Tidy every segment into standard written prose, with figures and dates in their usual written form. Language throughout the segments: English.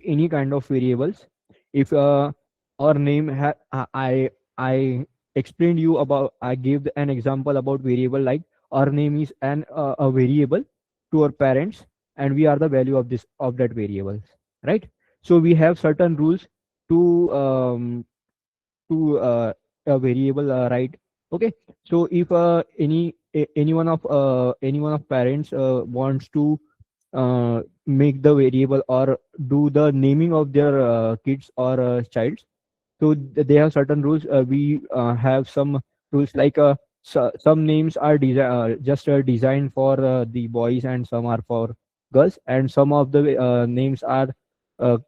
any kind of variables. If our name I explained you about, I gave an example about variable, like our name is a variable to our parents, and we are the value of this of that variable, right? So we have certain rules to a variable, right? Okay. So if any one of parents wants to make the variable or do the naming of their kids or child, so they have certain rules. We have some rules, like some names are just designed for the boys, and some are for girls, and some of the names are uh,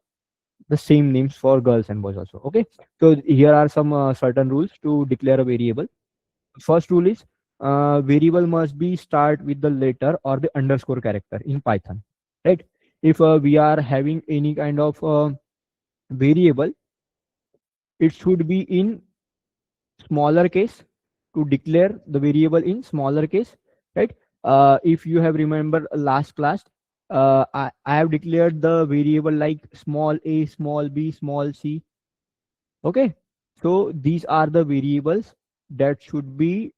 the same names for girls and boys also. Okay. So here are some certain rules to declare a variable. First rule is variable must be start with the letter or the underscore character in Python, right? If we are having any kind of variable, it should be in smaller case, to declare the variable in smaller case, right? If you have remembered last class, I have declared the variable like small a, small b, small c. Okay. So these are the variables that should be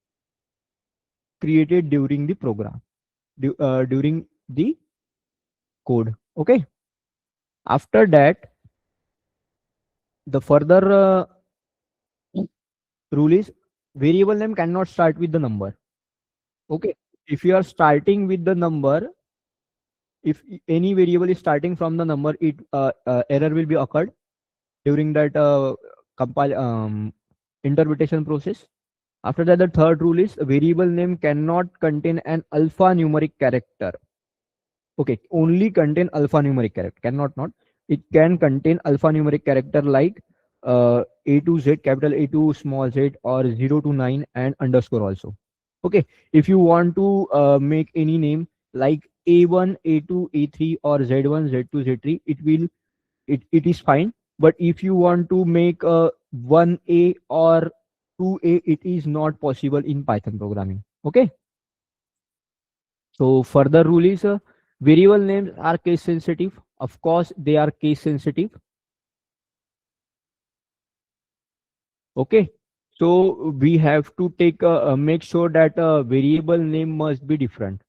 created during the program, during the code. Okay. After that, the further rule is variable name cannot start with the number. Okay. If you are starting with the number, if any variable is starting from the number, it error will be occurred during that compile interpretation process. After that, the third rule is a variable name cannot contain an alphanumeric character. Okay, only contain alphanumeric character. Cannot not. It can contain alphanumeric character like A to Z, capital A to small z, or 0 to 9 and underscore also. Okay, if you want to make any name like A1, A2, A3, or Z1, Z2, Z3, it is fine. But if you want to make a 1A or 2A, it is not possible in Python programming. Okay. So further rule is variable names are case sensitive. Of course, they are case sensitive. Okay. So we have to make sure that variable name must be different.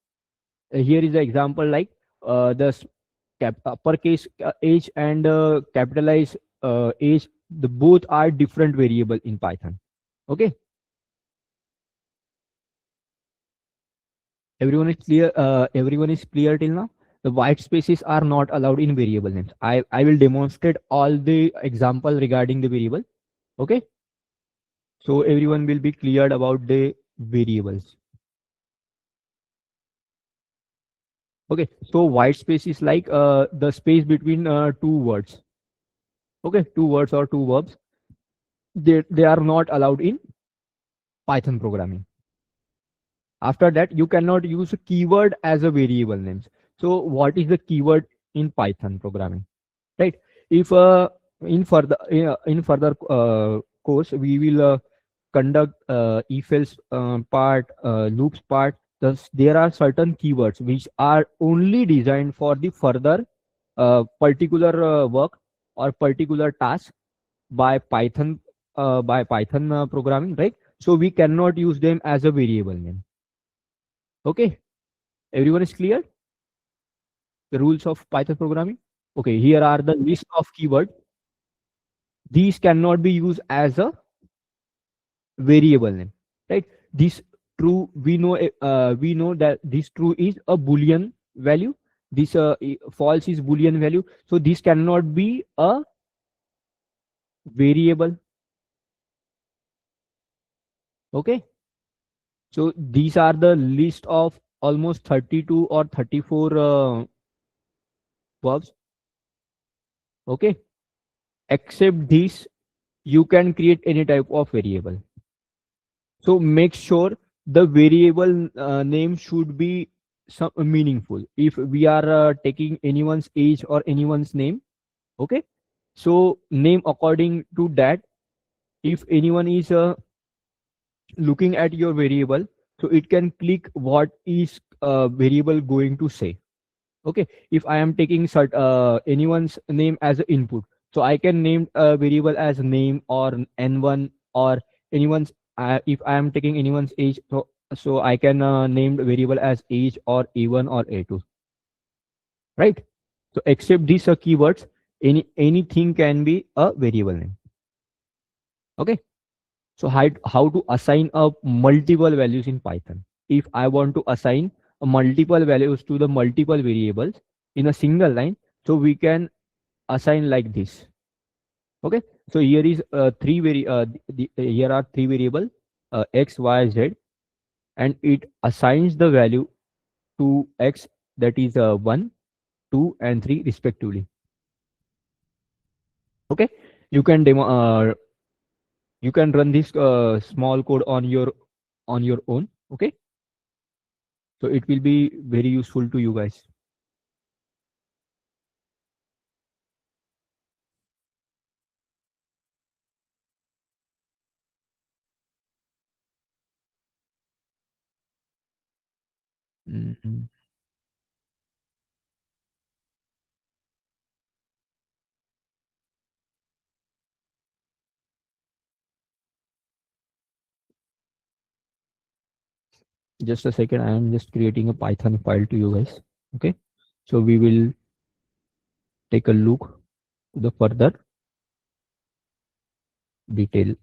Here is the example, like the uppercase H and capitalized H, the both are different variable in Python. Okay. Everyone is clear till now. The white spaces are not allowed in variable names. I will demonstrate all the example regarding the variable. Okay. So everyone will be cleared about the variables. Okay. So white space is like the space between two words. Okay. Two words or two verbs. They are not allowed in Python programming. After that, you cannot use a keyword as a variable names. So what is the keyword in Python programming, right? If in further course, we will conduct if else part, loops part. Thus there are certain keywords which are only designed for the further particular work or particular task by Python programming, right? So we cannot use them as a variable name. Okay, everyone is clear the rules of Python programming? Okay, here are the list of keywords. These cannot be used as a variable name, right? This true, we know that this true is a boolean value. This false is boolean value. So this cannot be a variable. Okay. So these are the list of almost 32 or 34 verbs. Okay. Except this, you can create any type of variable. So make sure the variable name should be some meaningful. If we are taking anyone's age or anyone's name, okay, so name according to that. If anyone is looking at your variable, so it can click what is variable going to say. Okay, if I am taking anyone's name as an input, so I can name a variable as name or n1, or anyone's if I am taking anyone's age, so I can name the variable as age or a1 or a2, right? So except these keywords, anything can be a variable name. Okay, so how to assign a multiple values in Python? If I want to assign a multiple values to the multiple variables in a single line, so we can assign like this. Okay, so here is here are three variable, x, y, z, and it assigns the value to x, that is 1, 2 and 3 respectively. Okay, you can you can run this small code on your own. Okay, so it will be very useful to you guys. Mhm. Just a second, I am just creating a Python file to you guys. Okay, so we will take a look to the further detail.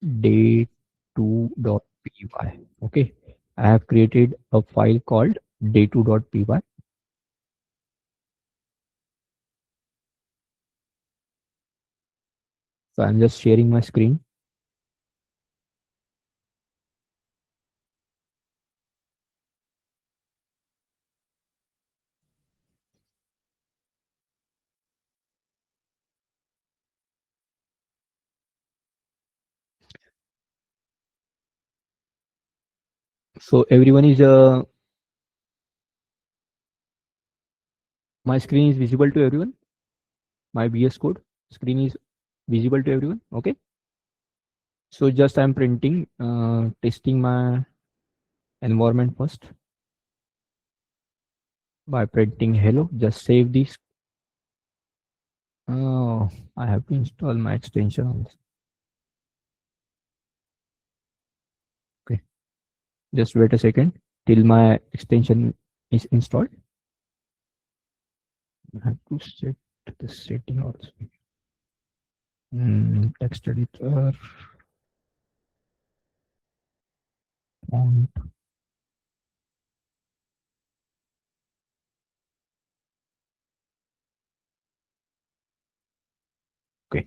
Day2.py. Okay, I have created a file called day2.py. So I'm just sharing my screen. So everyone is my screen is visible to everyone. My VS Code screen is visible to everyone. Okay, so just I'm printing, testing my environment first by printing hello. Just save this. Oh, I have to install my extension on this. Okay, just wait a second till my extension is installed. I have to set the setting also. Text editor, font. Okay,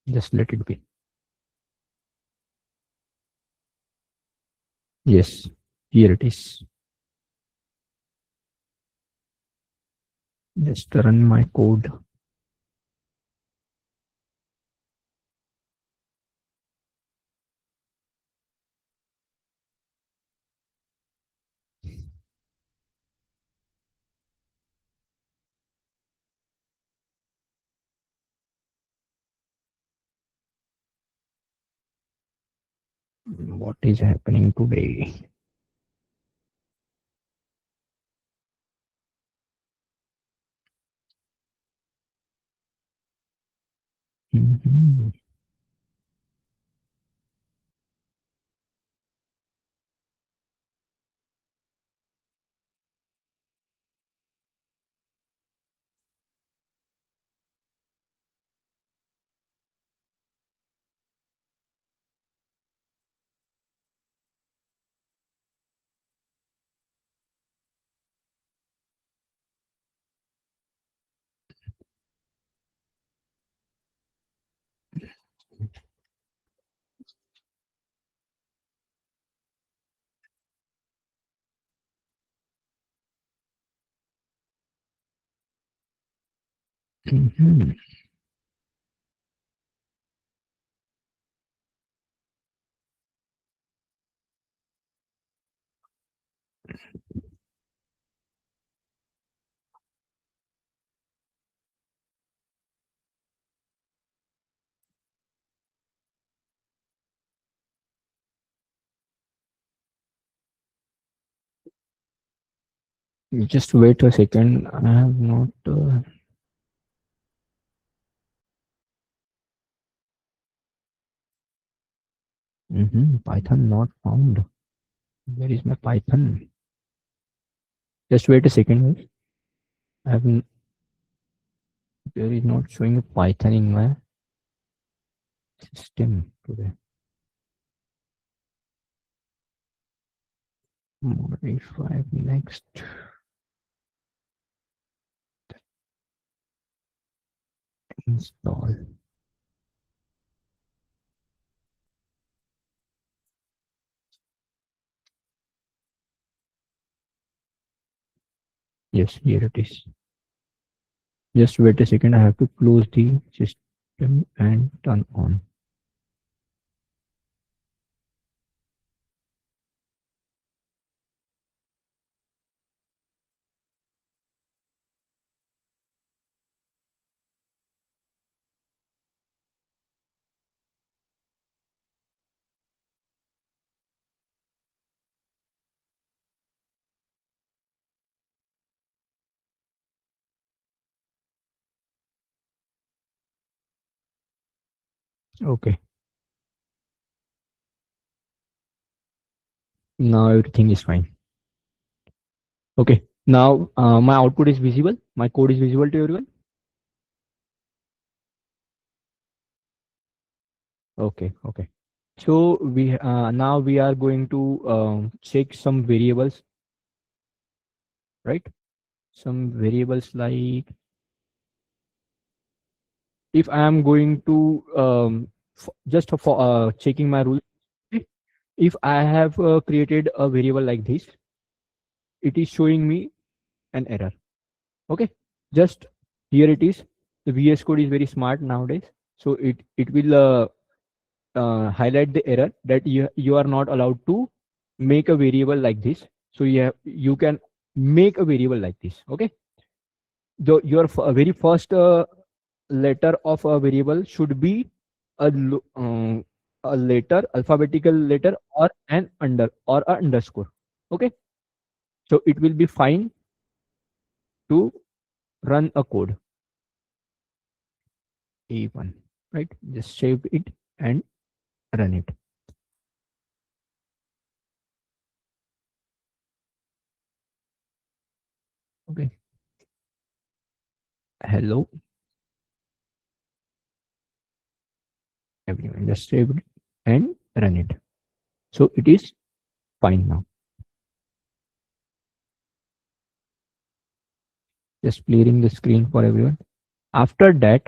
just let it be. Yes, here it is. Just run my code. What is happening today? Mhm. Mhm. Just wait a second. I have not. Python not found. Where is my Python? Just wait a second, guys. I have. There is not showing a Python in my system today. Modify next. Install. Yes, here it is. Just wait a second. I have to close the system and turn on. Okay. Now everything is fine. Okay. Now my output is visible. My code is visible to everyone. Okay. Okay. So we now we are going to check some variables, right? Some variables like if I am going to just for checking my rule. If I have created a variable like this, it is showing me an error. Okay, just here it is. The VS Code is very smart nowadays, so it will highlight the error that you are not allowed to make a variable like this. So you can make a variable like this. Okay, your very first letter of a variable should be a letter, alphabetical letter, or an or a underscore. Okay, so it will be fine to run a code. A1, right? Just save it and run it. Okay. Hello, everyone. Just save it and run it. So it is fine now. Just clearing the screen for everyone. After that,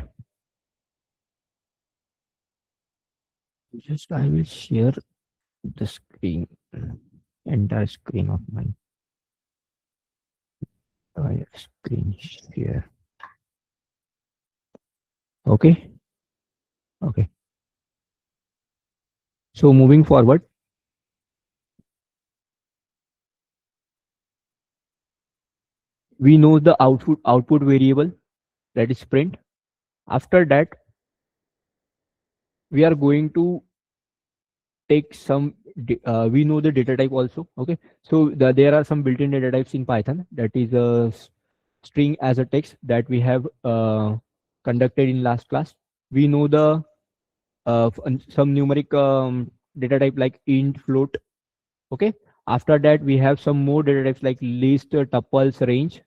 just I will share the screen, entire screen of my entire screen share. Okay. Okay. So moving forward, we know the output variable, that is print. After that, we are going to take some we know the data type also. Okay, so there are some built-in data types in Python, that is a string as a text that we have conducted in last class. We know the some numeric data type like int, float. Okay, after that we have some more data types like list, tuples, range.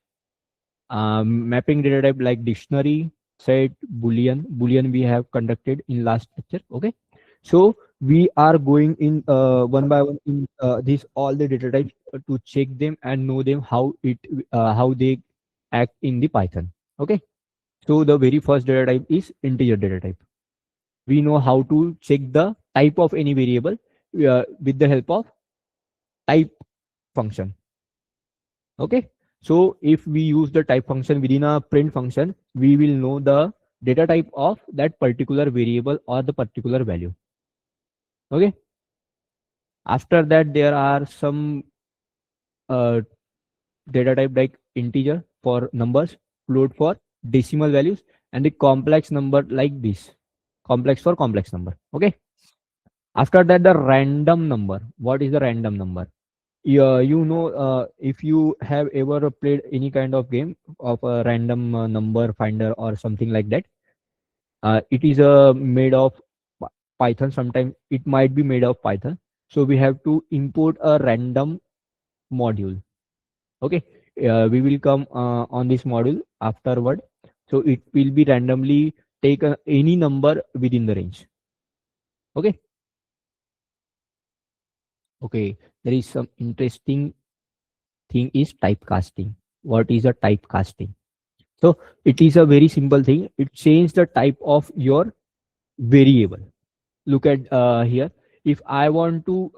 Mapping data type like dictionary, set, boolean we have conducted in last lecture. Okay, so we are going in one by one in these all the data types to check them and know them how they act in the Python. Okay, so the very first data type is integer data type. We know how to check the type of any variable with the help of type function. Okay, so if we use the type function within a print function, we will know the data type of that particular variable or the particular value. Okay, after that there are some uh, data type like integer for numbers, float for decimal values, and the complex number like this, complex for complex number. Okay, after that the random number. What is the random number? Yeah, if you have ever played any kind of game of a random number finder or something like that, it is made of Py- Python. Sometimes it might be made of Python. So we have to import a random module. Okay, we will come on this module afterward. So it will be randomly take any number within the range. Okay, okay. There is some interesting thing is typecasting. What is a typecasting? So it is a very simple thing. It changes the type of your variable. Look at here. If I want to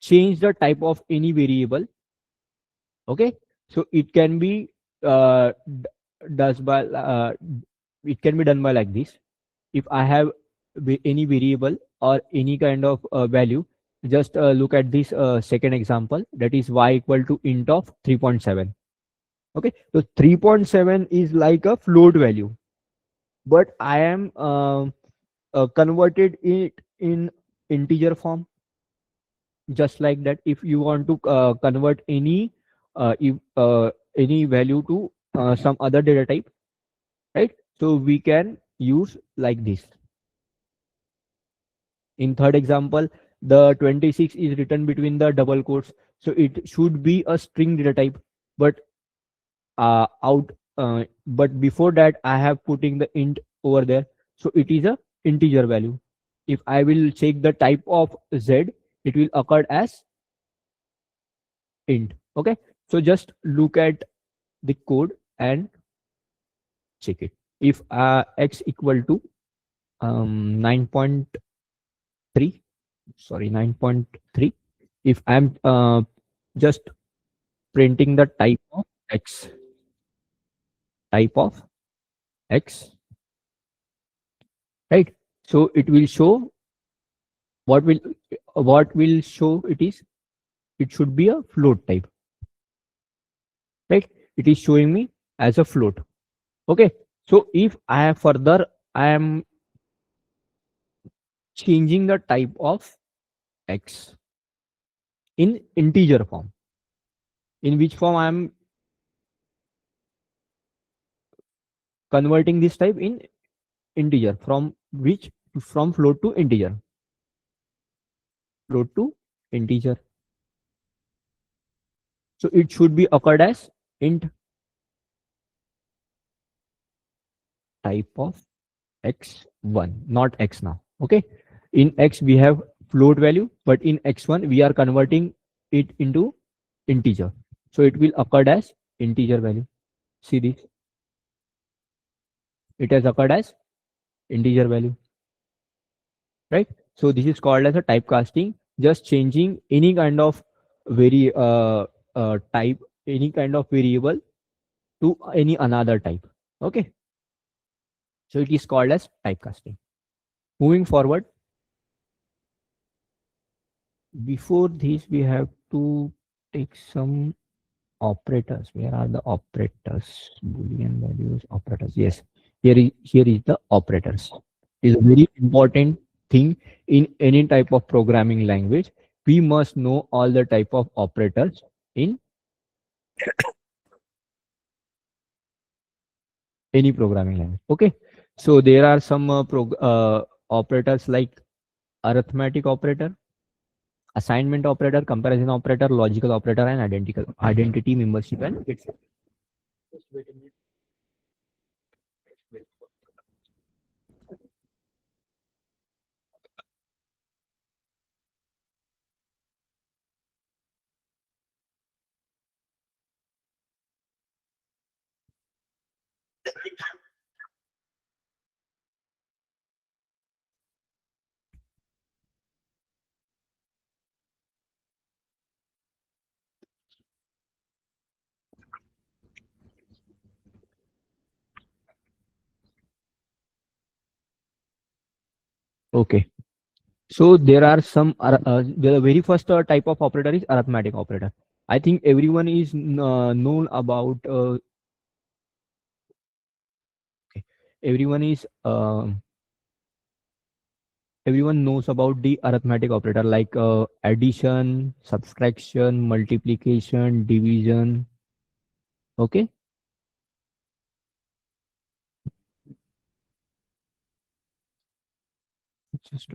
change the type of any variable, okay, so it can be does by it can be done by like this. If I have any variable or any kind of value, just look at this second example, that is y equal to int of 3.7. Okay, so 3.7 is like a float value, but I am converted it in integer form, just like that. If you want to convert if, any value to some other data type, right? So we can use like this. In third example, the 26 is written between the double quotes, so it should be a string data type, but out but before that I have putting the int over there, so it is a integer value. If I will check the type of z, it will occur as int. Okay, so just look at the code and check it. If x equal to 9.3, sorry, 9.3, if I'm just printing the x type of x, right? So it will show what will show it is, it should be a float type, right? It is showing me as a float. Okay, so if I have further, I am changing the type of x in integer form. In which form I am converting this type in integer, from which, from float to integer, float to integer. So it should be occurred as int type of x1, not x now. Okay, in x we have float value, but in x1 we are converting it into integer, so it will occur as integer value. See this, it has occurred as integer value, right? So this is called as a typecasting, just changing any kind of type, any kind of variable to any another type. Okay, so it is called as typecasting. Moving forward, before this we have to take some operators. Where are the operators? Boolean values, operators. Yes, here is the operators. Is a very important thing in any type of programming language. We must know all the type of operators in any programming language. Okay, so there are some operators like arithmetic operator, assignment operator, comparison operator, logical operator, and identity membership and it's. Okay. So there are some. The very first type of operator is arithmetic operator. I think everyone is known about. Okay, everyone is everyone knows about the arithmetic operator like addition, subtraction, multiplication, division. Okay. Just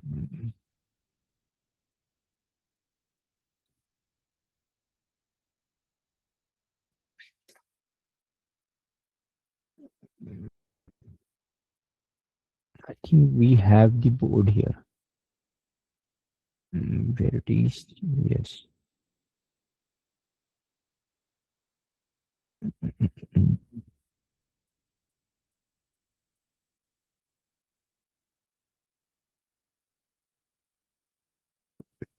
I think we have the board here. Where it is? Yes. Mm,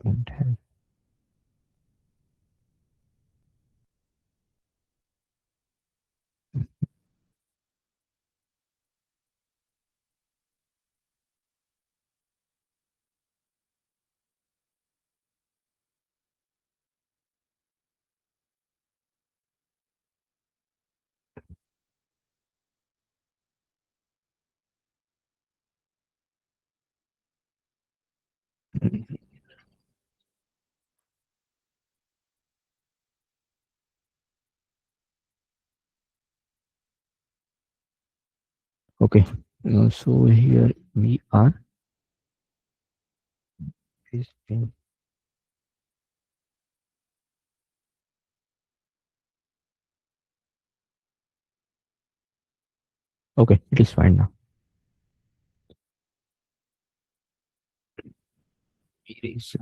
don't have. Okay. So here we are. This thing. Okay, it is fine now. Erase.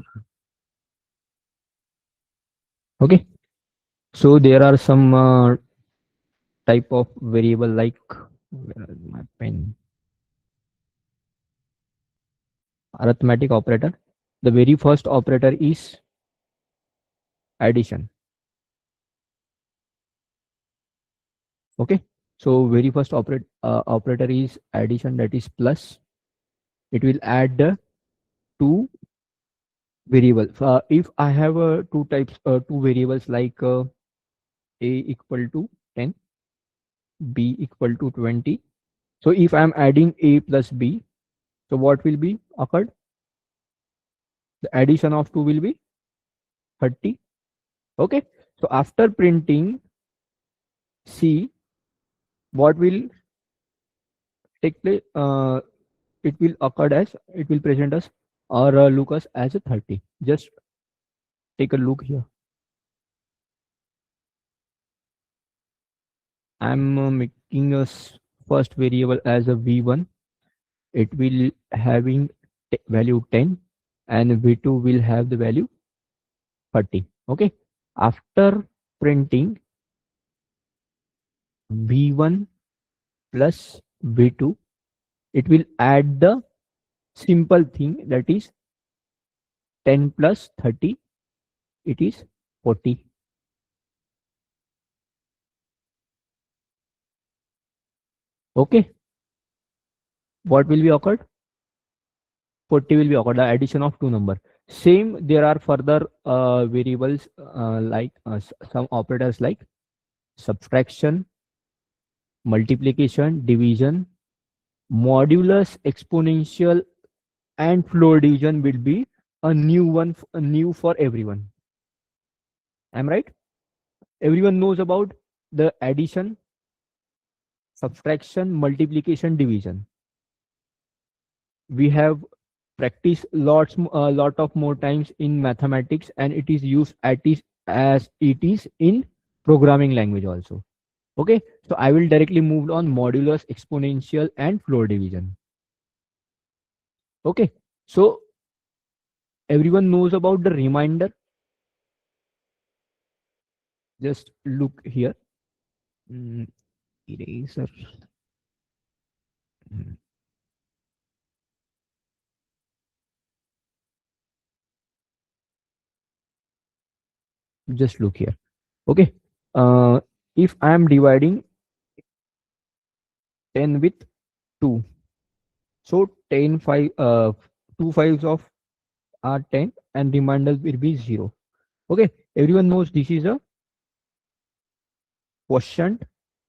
Okay. So there are some type of variable like where is my pen? Arithmetic operator. The very first operator is addition. Okay. So very first operator is addition, that is plus. It will add the two variables. If I have two variables like a equal to 10, b equal to 20. So if I am adding a plus b, so what will be occurred? The addition of two will be 30. Okay. So after printing C, what will take place? It will occur as, it will present us or look us as a 30. Just take a look here. I'm making first variable as a v1. It will having value 10 and v2 will have the value 30. Okay. After printing v1 plus v2, it will add the simple thing, that is 10 plus 30, it is 40. Okay. What will be occurred? 40 will be occurred, the addition of two number. Same, there are further variables like some operators like subtraction, multiplication, division, modulus, exponential, and floor division will be a new one, a new for everyone. Am I right? Everyone knows about the addition, subtraction, multiplication, division. We have practiced lot of more times in mathematics, and it is used as it is in programming language also. Okay, so I will directly move on modulus, exponential, and floor division. Okay, so everyone knows about the remainder. Just look here. Mm, Eraser. Mm, Just look here. Okay. Uh, if I am dividing 10 with 2, so 10 5 2 fives of are 10 and remainder will be 0. Okay. Everyone knows this is a quotient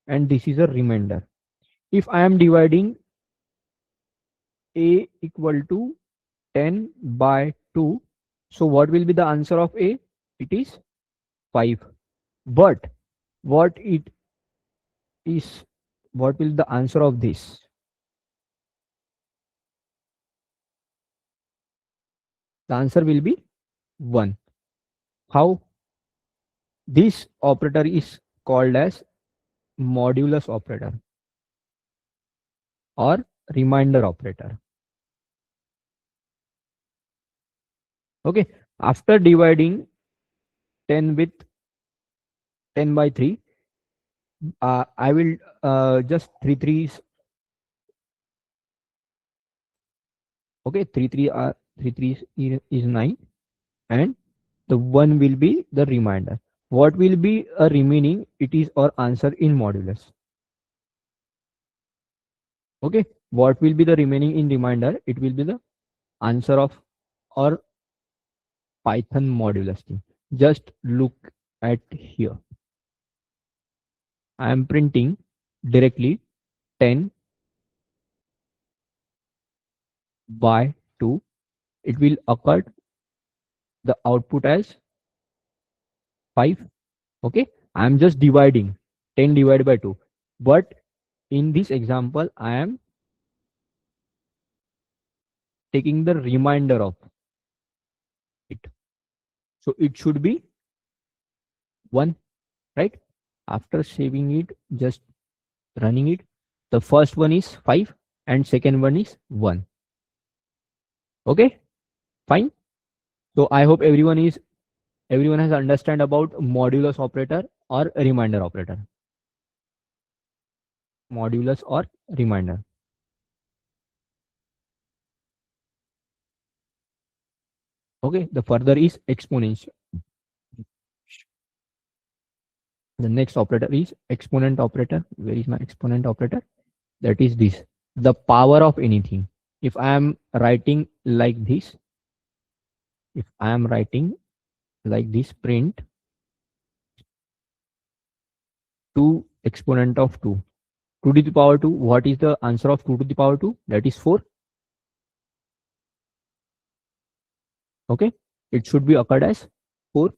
and this is a remainder. If I am dividing a equal to 10 by 2. So what will be the answer of A? It is 5. But what it is, what will the answer of this? The answer will be 1. How? This operator is called as modulus operator or reminder operator. Okay. After dividing 10 with 10 by 3, I will just 3 threes. Okay, 3 threes is 9, and the 1 will be the reminder. What will be a remaining? It is our answer in modulus. Okay, what will be the remaining in reminder? It will be the answer of our Python modulus thing. Just look at here. I am printing directly 10 by 2. It will occur the output as 5. Okay, I am just dividing 10 divided by 2. But in this example, I am taking the remainder of it. So it should be 1, right? After saving it, just running it, the first one is 5 and second one is 1. Okay, fine. So I hope everyone has understand about modulus operator or reminder operator. Modulus or reminder. Okay, the further is exponential. The next operator is exponent operator. Where is my exponent operator? That is this, the power of anything. If I am writing like this, if I am writing like this, print 2 exponent of 2. 2 to the power 2. What is the answer of 2 to the power 2? That is 4. Okay, it should be occurred as 4.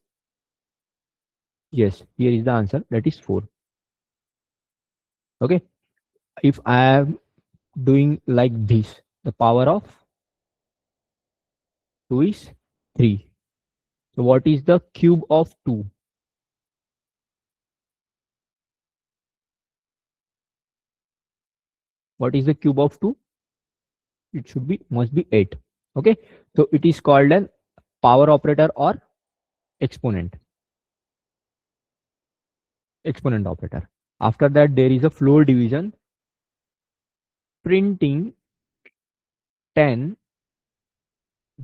Yes, here is the answer. That is 4. Okay, if I am doing like this, the power of 2 is 3. So what is the cube of 2? What is the cube of 2? It should be, must be 8. Okay, so it is called an power operator or exponent operator. After that, there is a floor division, printing 10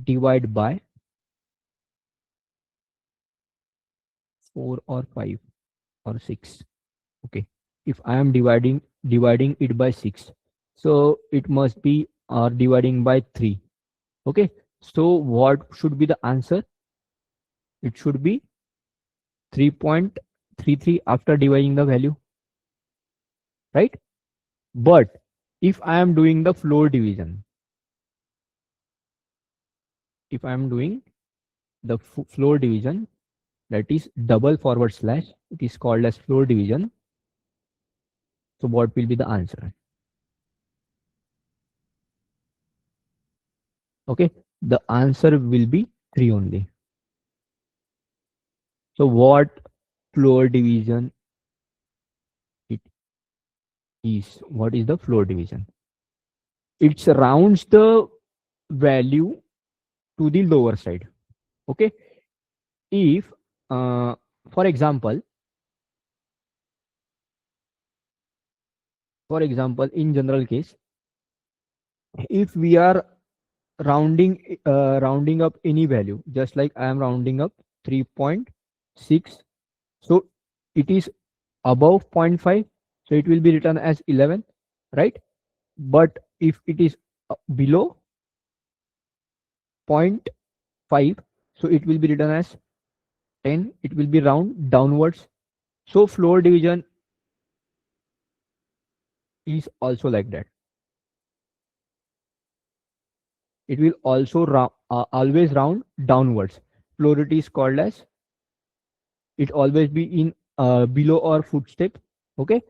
divided by 4 or 5 or 6. Okay, if I am dividing it by 6, so it must be dividing by 3. Okay, so what should be the answer? It should be 3.33 after dividing the value, right? But if I am doing the floor division, if I am doing the floor division, that is double forward slash, it is called as floor division. So what will be the answer? Okay, the answer will be 3 only. So what floor division it is? What is the floor division? It rounds the value to the lower side. Okay, if uh, for example, in general case, if we are rounding up any value, just like I am rounding up 3.6, so it is above 0.5, so it will be written as 11, right? But if it is below 0.5, so it will be written as 10. It will be round downwards. So floor division is also like that. It will also always round downwards. Float is called as, it always be in below or footstep. Okay,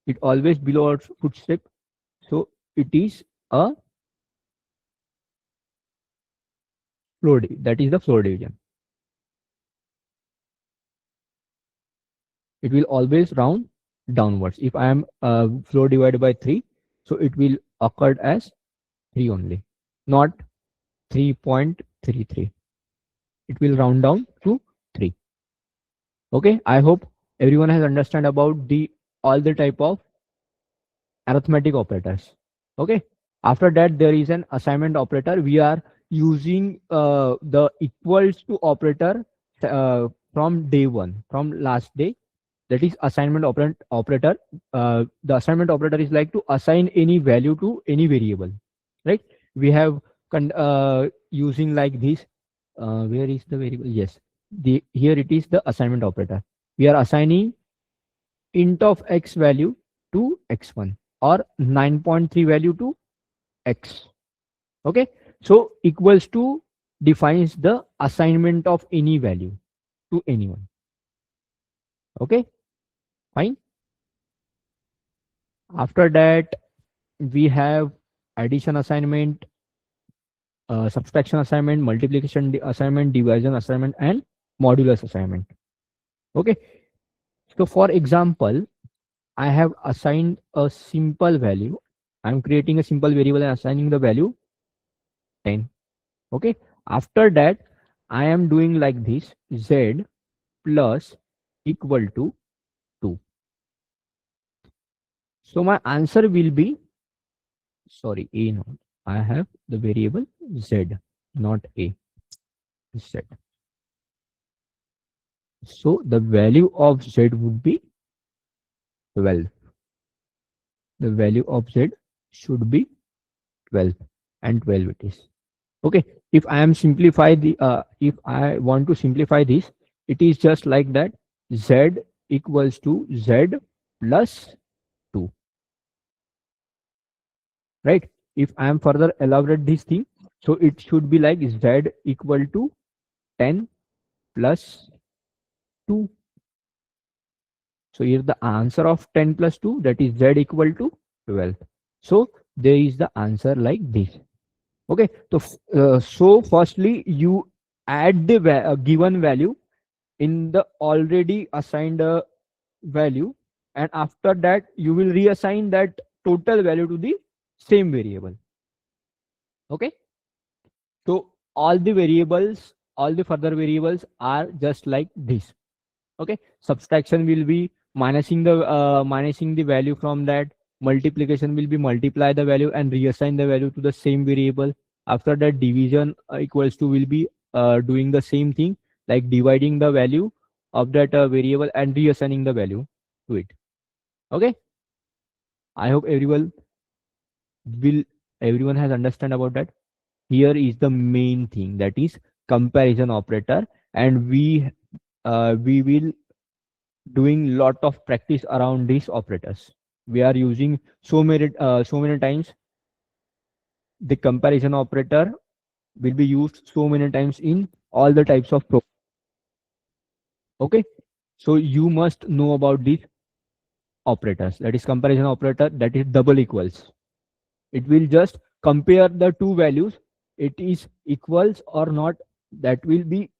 it always below our footstep. So it is a that is the floor division. It will always round downwards. If I am floor divided by 3, so it will occur as 3 only, not 3.33. It will round down to 3. Okay, I hope everyone has understand about the all the type of arithmetic operators. Okay, after that there is an assignment operator. We are using the equals to operator from day one, from last day. That is assignment operator. The assignment operator is like to assign any value to any variable, right? We have using like this. Where is the variable? Yes, the here it is the assignment operator. We are assigning int of x value to x1 or 9.3 value to x. Okay, so equals to defines the assignment of any value to anyone. Okay, fine. After that we have addition assignment, subtraction assignment, multiplication assignment, division assignment, and modulus assignment. Okay, so for example, I have assigned a simple value. I'm creating a simple variable and assigning the value 10. Okay, after that I am doing like this: z plus equal to 2. So my answer will be, sorry, a not. I have the variable z, not a, z. So the value of z would be 12. The value of z should be 12, and 12 it is. Okay, if I am simplify the if I want to simplify this, it is just like that: z equals to z plus 2, right? If I am further elaborate this thing, so it should be like z equal to 10 plus 2. So here the answer of 10 plus 2, that is z equal to 12. So there is the answer like this. Okay, so so firstly you add the given value in the already assigned value, and after that you will reassign that total value to the same variable. Okay, so all the variables, all the further variables are just like this. Okay, subtraction will be minusing the value from that. Multiplication will be multiply the value and reassign the value to the same variable. After that, division equals to will be doing the same thing, like dividing the value of that variable and reassigning the value to it. Okay, I hope will everyone has understand about that. Here is the main thing, that is comparison operator, and we will doing lot of practice around these operators. We are using so many times. The comparison operator will be used so many times in all the types of pro. Okay, so you must know about these operators. That is comparison operator, that is double equals. It will just compare the two values. It is equals or not. That will be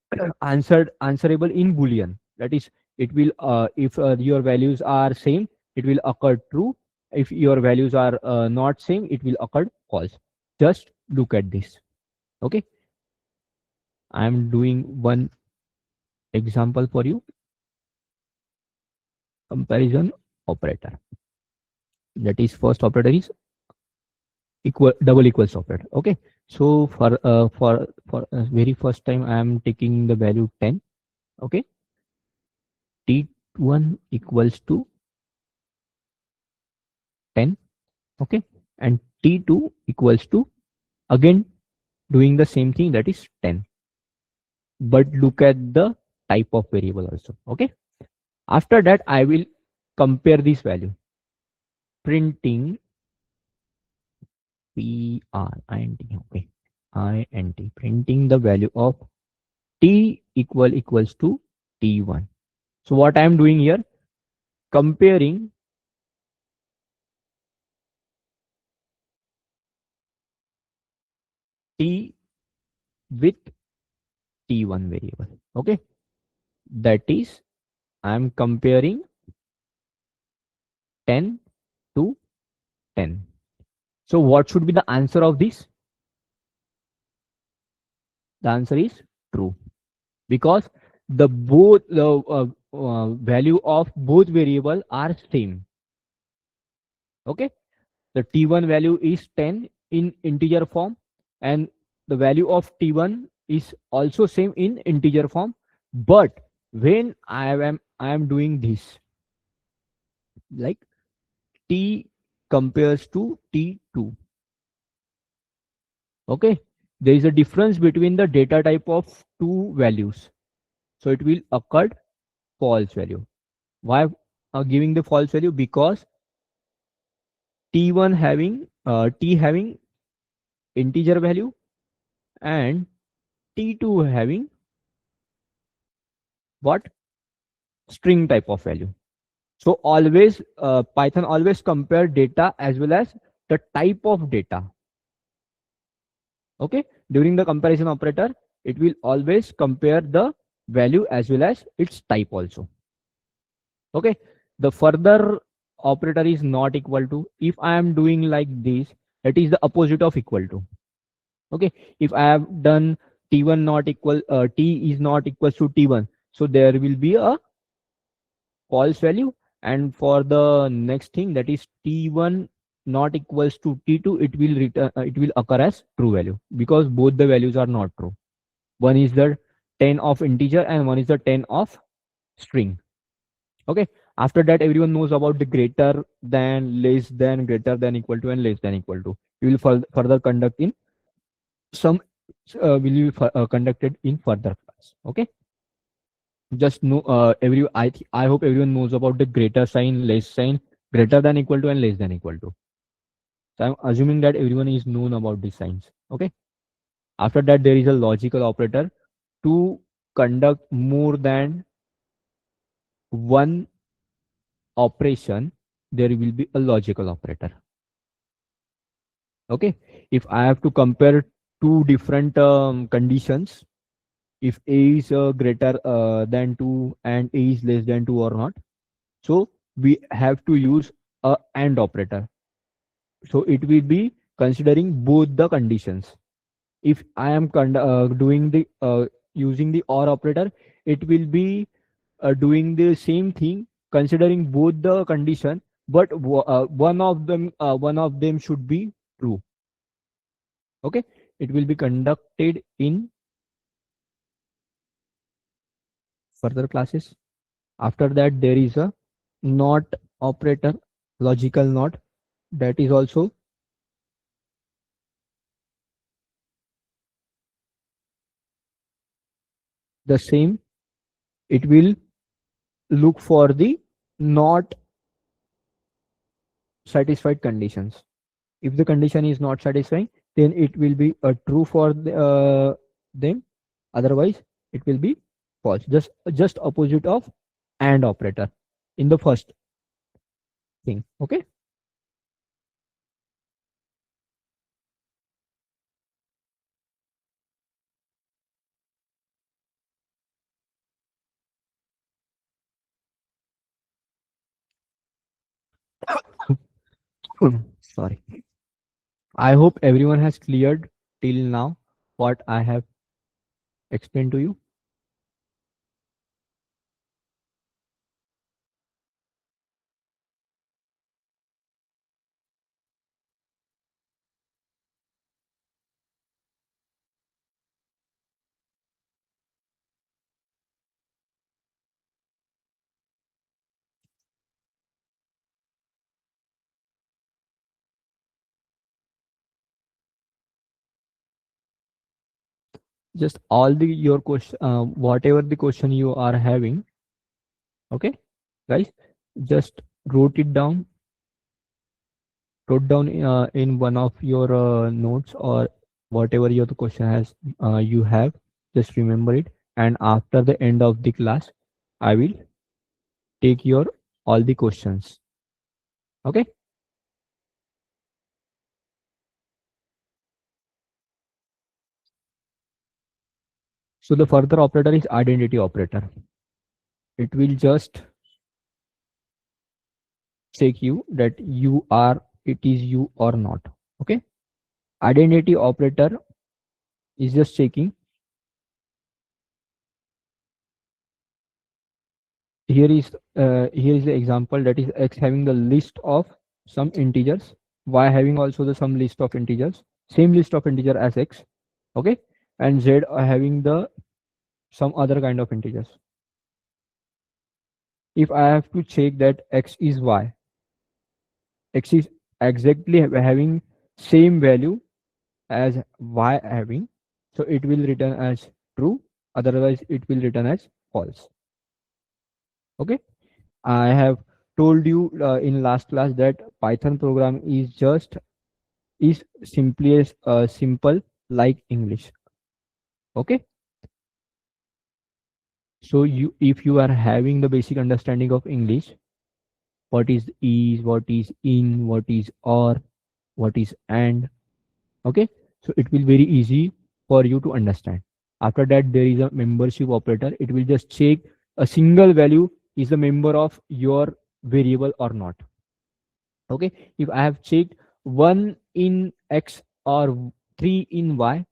answerable in boolean. That is, it will if your values are same, it will occur true. If your values are not same, it will occur false. Just look at this. Okay, I am doing one example for you. Comparison operator, that is first operator is equal double equals operator. Okay, so for very first time I am taking the value 10. Okay, t1 equals to 10. Okay, and t2 equals to, again doing the same thing, that is 10, but look at the type of variable also. Okay, after that I will compare this value, printing Int. Okay. Int. Printing the value of t equals to t1. So what I am doing here, comparing t with t1 variable. Okay. That is, I am comparing 10 to 10. So what should be the answer of this? The answer is true, because the value of both variable are same. Okay, the t1 value is 10 in integer form, and the value of t1 is also same in integer form. But when I am doing this, like t compares to t2, okay, there is a difference between the data type of two values, so it will occur false value. Why giving the false value? Because t1 having t having integer value, and t2 having what, string type of value. So always Python always compare data as well as the type of data. Okay, during the comparison operator, it will always compare the value as well as its type also. Okay, the further operator is not equal to. If I am doing like this, it is the opposite of equal to. Okay, if I have done t1 not equal, t is not equal to t1, so there will be a false value. And for the next thing, that is t1 not equals to t2, it will return, it will occur as true value, because both the values are not true. One is the 10 of integer and one is the 10 of string. Okay, after that everyone knows about the greater than, less than, greater than, equal to, and less than equal to. We will further conduct in some will be conducted in further class. Okay, just know I hope everyone knows about the greater sign, less sign, greater than equal to, and less than equal to. So I'm assuming that everyone is known about these signs. Okay, after that there is a logical operator. To conduct more than one operation, there will be a logical operator. Okay, if I have to compare two different conditions, if a is greater than 2 and a is less than 2 or not, so we have to use a and operator. So it will be considering both the conditions. If I am doing the using the or operator, it will be doing the same thing considering both the condition, but one of them should be true. Okay, it will be conducted in further classes. After that there is a not operator, logical not, that is also the same. It will look for the not satisfied conditions. If the condition is not satisfying, then it will be a true for them. Otherwise it will be false, just opposite of and operator in the first thing. Okay. Sorry. I hope everyone has cleared till now what I have explained to you. Just all the your question, whatever the question you are having. Okay, guys, just wrote it down wrote down in one of your notes or whatever your question has you have. Just remember it, and after the end of the class I will take your all the questions. Okay. So the further operator is identity operator. It will just check you that you are, it is you or not. Okay. Identity operator is just checking. Here is the example, that is x having the list of some integers, y having also the some list of integers, same list of integer as x. Okay. And z are having the some other kind of integers. If I have to check that x is y, x is exactly having same value as y having, so it will return as true, otherwise it will return as false. Okay. I have told you in last class that Python program is just is simply as simple like English. Okay. So you, if you are having the basic understanding of English, what is, what is in, what is or, what is and, okay, so it will very easy for you to understand. After that there is a membership operator. It will just check a single value is a member of your variable or not. Okay. If I have checked 1 in x or 3 in y,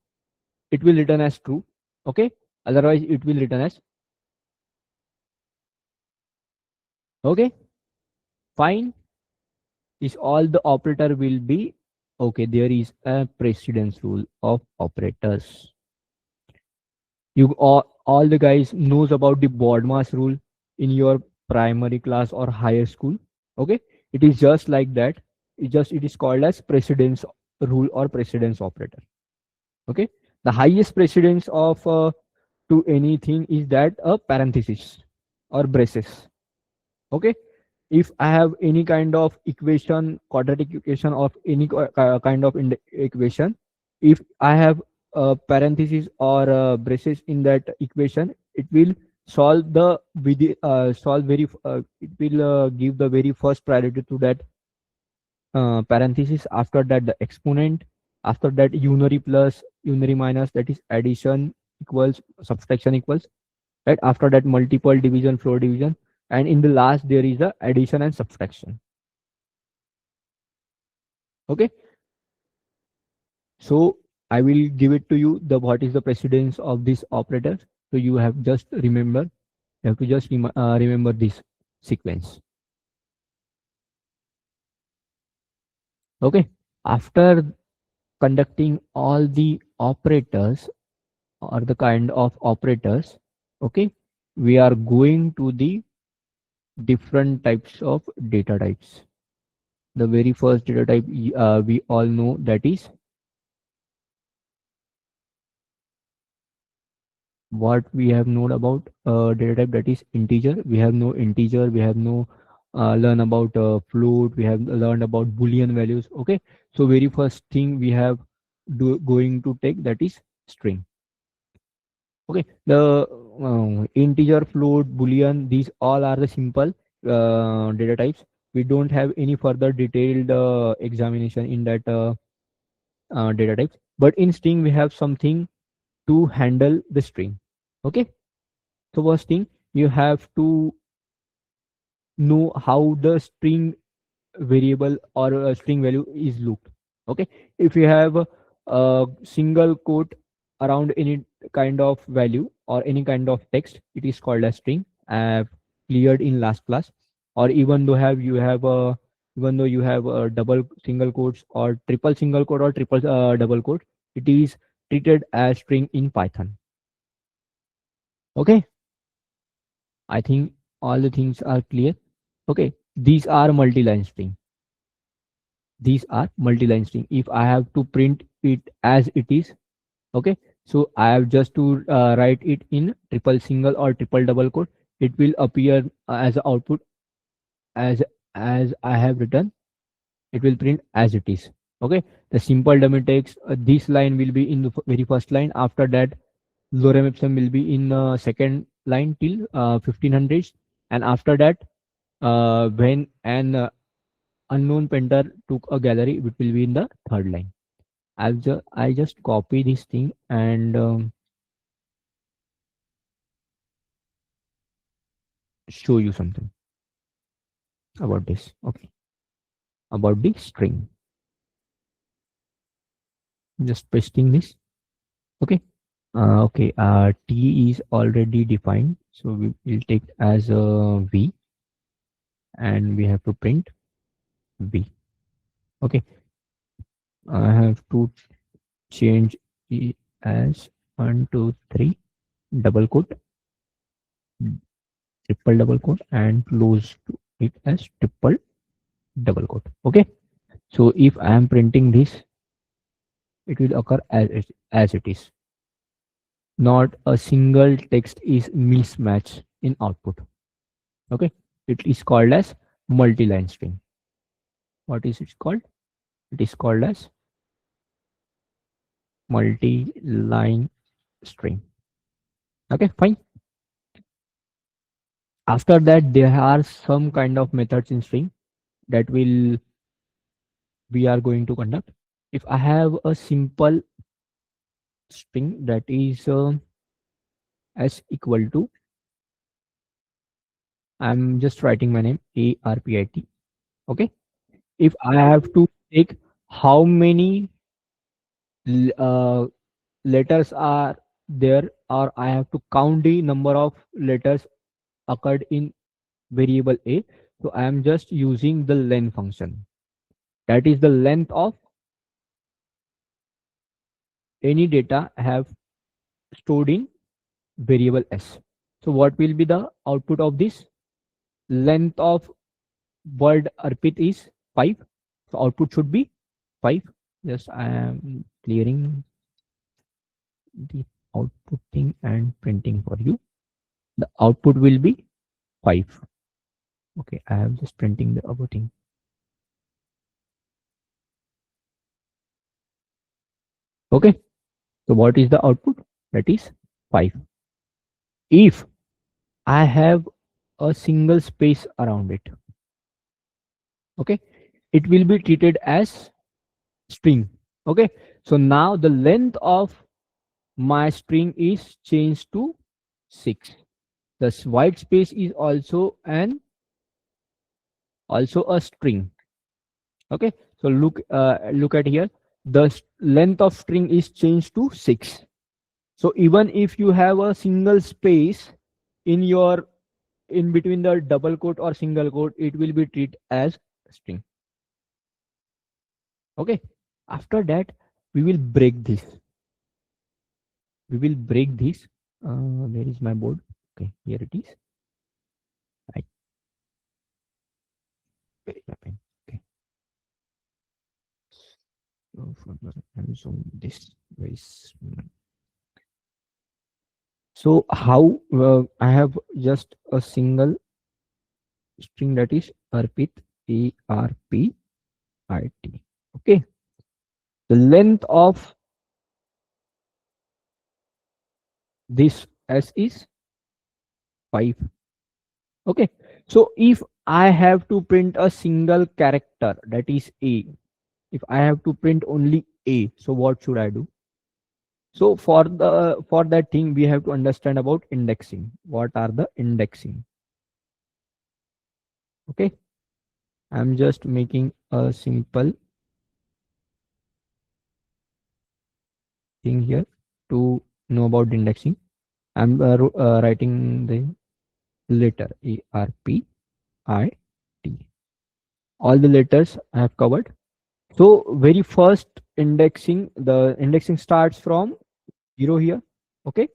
it will return as true. Okay. Otherwise it will return as, okay, fine. Is all the operator will be okay. There is a precedence rule of operators. You all the guys knows about the Bodmas rule in your primary class or higher school. Okay. It is just like that. It is called as precedence rule or precedence operator. Okay. The highest precedence of to anything is that a parenthesis or braces. Okay. If I have any kind of equation, quadratic equation of any kind of equation, if I have parenthesis or braces in that equation, it will solve the solve very it will give the very first priority to that parenthesis. After that the exponent, after that unary plus unary minus, that is addition equals subtraction equals, right? After that multiple division, floor division, and in the last there is a addition and subtraction. Okay. So I will give it to you the what is the precedence of this operator. So you have just remember, you have to just remember this sequence. Okay. After conducting all the operators or the kind of operators, okay, we are going to the different types of data types. The very first data type we all know, that is what we have known about data type, that is integer. We have no integer, we have no learn about float, we have learned about boolean values. Okay. So very first thing we have going to take, that is string. Okay. The integer, float, boolean, these all are the simple data types. We don't have any further detailed examination in that data types, but in string we have something to handle the string. Okay. So first thing, you have to know how the string variable or a string value is looked. Okay. If you have a single quote around any kind of value or any kind of text, it is called a string. I have cleared in last class. Or even though have you have a, even though you have a double single quotes or triple single quote or triple double quote, it is treated as string in Python. Okay. I think all the things are clear. Okay. These are multi-line string. These are multi-line string. If I have to print it as it is, okay, so I have just to write it in triple single or triple double quote. It will appear as a output as I have written. it will print as it is. Okay, the simple dummy text, this line will be in the very first line. After that, lorem ipsum will be in second line till 1500s, and after that, when an unknown painter took a gallery, it will be in the third line. I just copy this thing and show you something about this. Okay, about the string. Just pasting this. Okay. Okay. T is already defined, so we will take as a V, and we have to print V. Okay. I have to change it as 1, 2, 3 double quote, triple double quote, and close to it as triple double quote. Okay. So if I am printing this, it will occur as it is. Not a single text is mismatched in output. Okay. It is called as multi-line string. What is it called? It is called as multi-line string. Okay, fine. After that, there are some kind of methods in string that will we are going to conduct. If I have a simple string that is s equal to, I'm just writing my name ARPIT. Okay. If I have to take how many l- uh, letters are there, or I have to count the number of letters occurred in variable a, so I am just using the len function. That is the length of any data I have stored in variable s. So what will be the output of this? Length of word arpit is 5, so output should be 5. Just I am clearing the output thing and printing for you. The output will be 5. Okay, I am just printing the output thing. Okay, so what is the output? That is 5. If I have a single space around it, okay, it will be treated as string. Okay, so now the length of my string is changed to 6. The white space is also a string. Okay, so look at here, the length of string is changed to 6. So even if you have a single space in your in between the double quote or single quote, it will be treated as string. Okay, after that, we will break this. Where is my board? Okay, here it is. Right, where is my pen? Okay, so I'm zoom this. Where is so how I have just a single string, that is arpit, ARPIT. Okay, the length of this s is 5. Okay, so if I have to print a single character, that is a, if I have to print only a, so what should I do? So for that thing, we have to understand about indexing. What are the indexing? Okay, I'm just making a simple thing here to know about the indexing. I'm writing the letter ARPIT. All the letters I have covered. So very first indexing, the indexing starts from 0 here. Okay,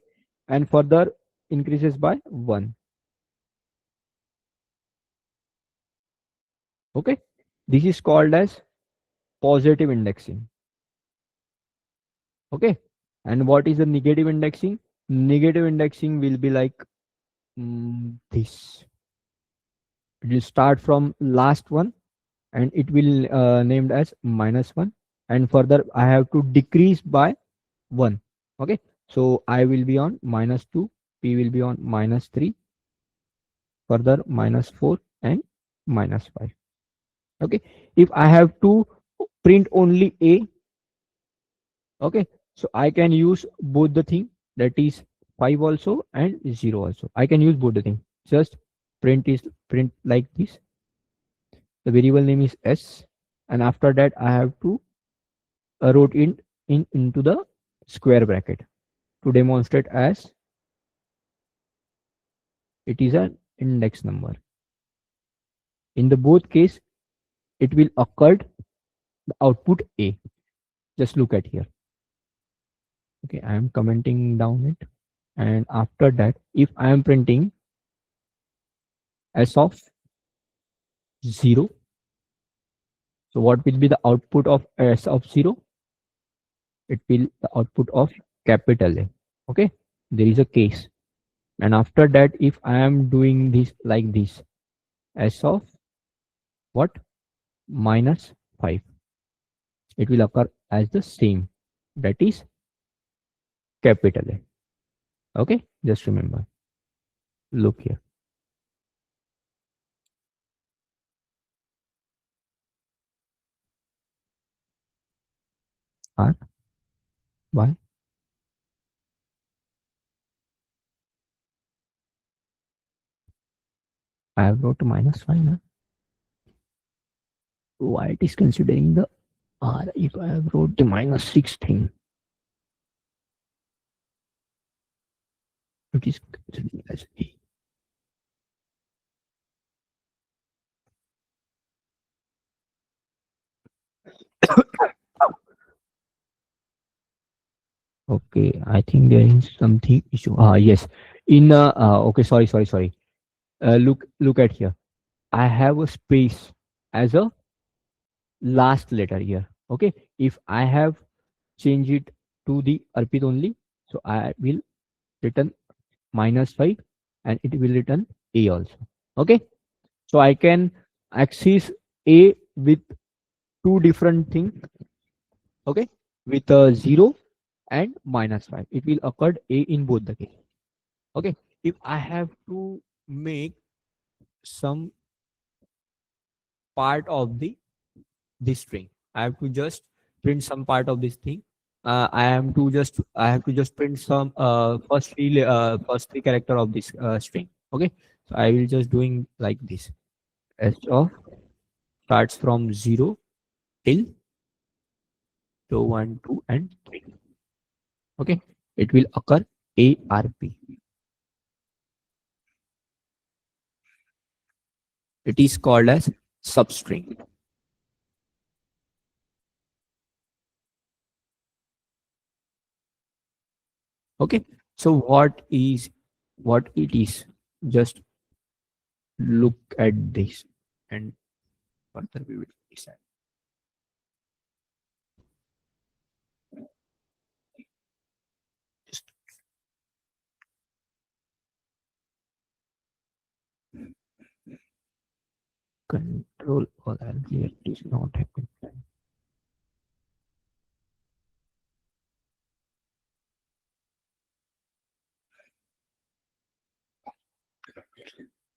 and further increases by 1. Okay, this is called as positive indexing. Okay, and what is the negative indexing? Negative indexing will be like this. It will start from last one and it will named as -1, and further I have to decrease by 1. Okay, so I will be on -2, P will be on -3, further -4 and -5. Okay, if I have to print only A, okay, so I can use both the thing, that is 5 also and 0 also. I can use both the thing. Just print like this. The variable name is S, and after that I have to wrote in into the square bracket to demonstrate as it is an index number. In the both case, it will occur the output A. Just look at here. Okay, I am commenting down it, and after that, if I am printing S of 0, so what will be the output of S of 0? It will the output of capital A. Okay, there is a case, and after that, if I am doing this like this, S of what, -5, it will occur as the same, that is capital A. Okay, just remember. Look here. R, Y. I have wrote -5. Huh? Why it is considering the R if I have wrote the -6 thing? It is considering as A. Okay, I think there is something issue. Yes. In okay, sorry. Look at here. I have a space as a last letter here. Okay, if I have changed it to the Arpit only, so I will return -5, and it will return A also. Okay, so I can access A with two different things. Okay, with a 0 and -5, it will occur A in both the case. Okay, if I have to make some part of the this string, I have to just print some part of this thing. I have to just print some first three character of this string. Okay, so I will just doing like this. S of starts from 0 till to 1, 2, and 3. Okay, it will occur ARP. It is called as substring. Okay, so what it is? Just look at this, and further we will decide. Just control or it is not happening.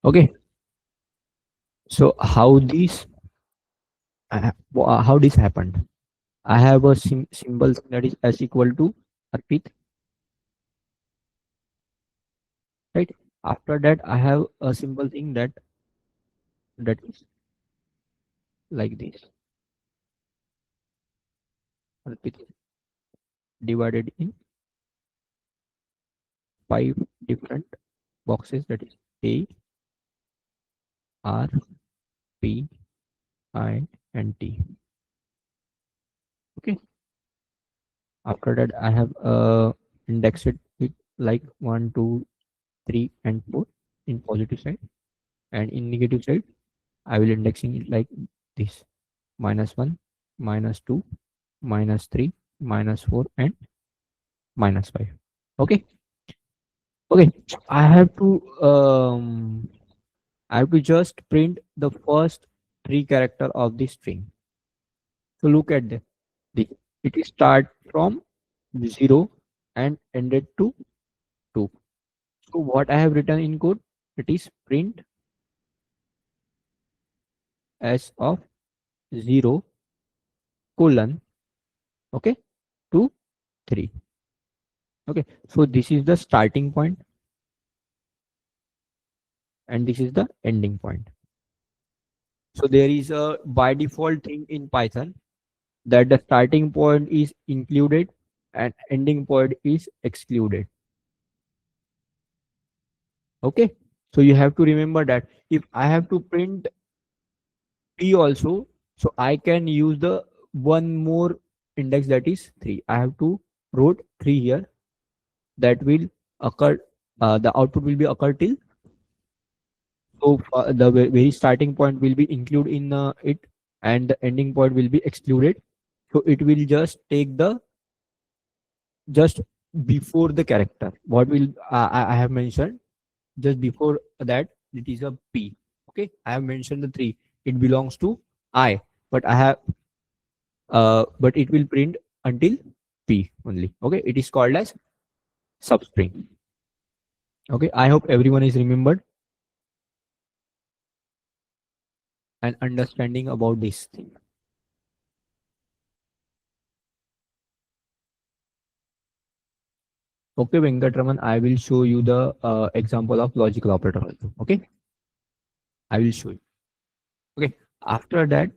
Okay, so how this happened? I have a symbol that is s equal to Arpit, right? After that, I have a simple thing that is like this. Arpit is divided in 5 different boxes, that is A, R, P, I, and T. Okay. After that, I have indexed it like 1, 2, 3, and 4 in positive side, and in negative side, I will indexing it like this: -1, -2, -3, -4, and -5. Okay. Okay. So I have to just print the first three character of the string. So look at this. It is start from 0 and ended to 2. So what I have written in code, it is print s of 0 colon, okay, to 3. Okay, so this is the starting point and this is the ending point. So there is a by default thing in Python that the starting point is included and ending point is excluded. Okay, so you have to remember that if I have to print p also, so I can use the one more index, that is 3. I have to wrote 3 here, that will occur, the output will be occur till. So the very starting point will be included in it and the ending point will be excluded. So it will just take the just before the character. What will I have mentioned just before that, it is a p. Okay, I have mentioned the 3. It belongs to I, but I have but it will print until p only. Okay, it is called as substring. Okay, I hope everyone is remembered and understanding about this thing. Okay, Venkatraman, I will show you the example of logical operator also. Okay, I will show you. Okay, after that,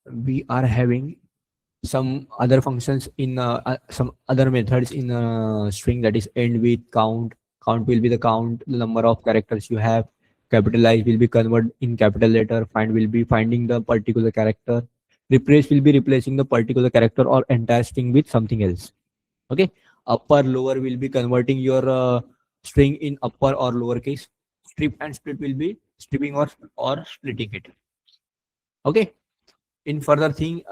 we are having some other functions in some other methods in string, that is end with count. Count will be the count, the number of characters you have. Capitalize will be convert in capital letter. Find will be finding the particular character. Replace will be replacing the particular character or entire string with something else. Okay, upper lower will be converting your string in upper or lower case. Strip and split will be stripping or splitting it. Okay, in further thing,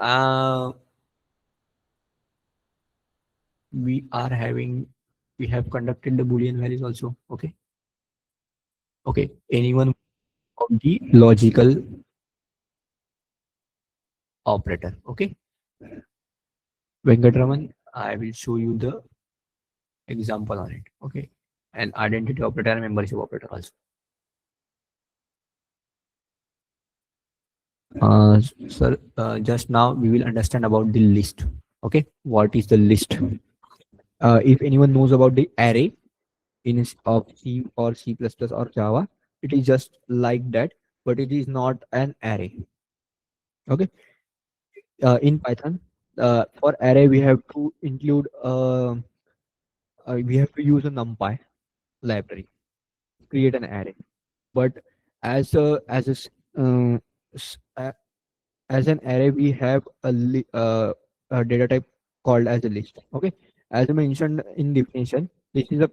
we are having, we have conducted the boolean values also. Okay, okay, anyone of the logical operator. Okay, Venkatraman, I will show you the example on it. Okay, and identity operator and membership operator also. Sir, just now we will understand about the list. Okay, what is the list? If anyone knows about the array in of C or C++ or Java, it is just like that, but it is not an array. Okay, in Python, for array we have to include we have to use a NumPy library to create an array. But as a s- as an array we have a data type called as a list. Okay, as I mentioned in definition, this is a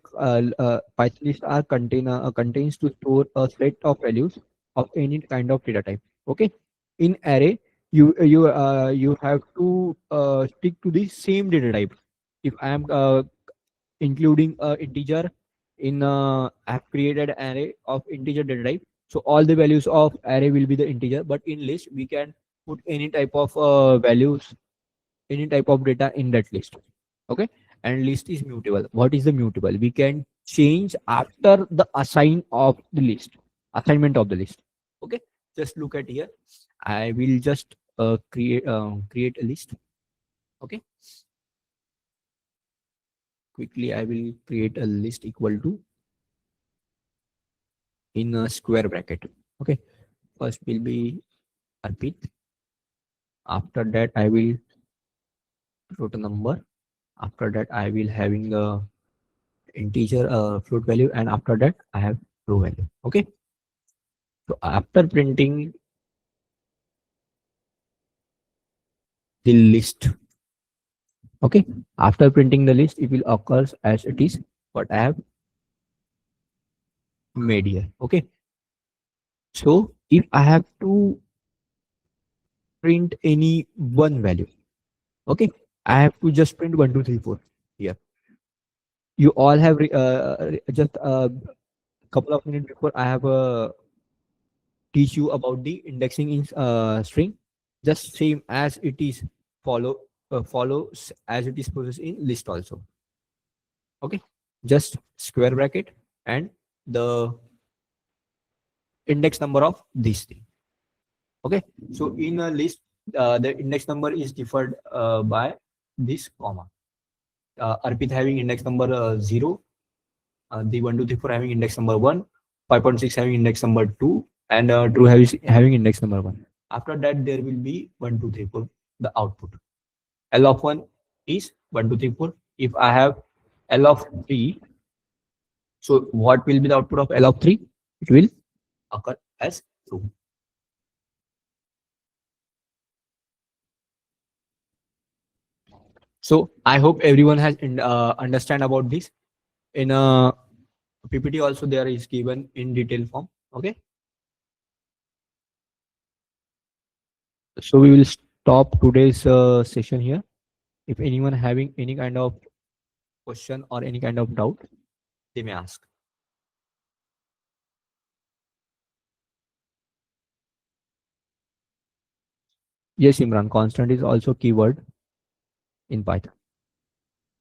Python list are contains to store a set of values of any kind of data type. Okay, in array you have to stick to the same data type. If I am including a integer in I've created an array of integer data type, so all the values of array will be the integer, but in list we can put any type of values, any type of data in that list. Okay, and list is mutable. What is the mutable? We can change after the assignment of the list. Okay, just look at here. I will just create a list. Okay, quickly I will create a list equal to in a square bracket. Okay, first will be Arpit. After that I will put a number. After that I will having the integer float value, and after that I have row value. Okay, so after printing the list, okay, after printing the list it will occurs as it is what I have made here. Okay, so if I have to print any one value, okay, I have to just print 1 2 3 4 here. You all have just a couple of minutes before I have teach you about the indexing in string, just same as it is follows as it is processed in list also. Okay, just square bracket and the index number of this thing. Okay, so in a list, the index number is deferred by this comma. Arpit having index number 0, the 1, 2, 3, 4 having index number 1, 5.6 having index number 2, and Drew having index number 1. After that, there will be 1, 2, 3, 4, the output. L of 1 is 1, 2, 3, 4. If I have L of 3, so what will be the output of L of 3? It will occur as true. So I hope everyone has understand about this. In a PPT also there is given in detail form. Okay. So we will stop today's session here. If anyone having any kind of question or any kind of doubt, they may ask. Yes, Imran, constant is also keyword in Python.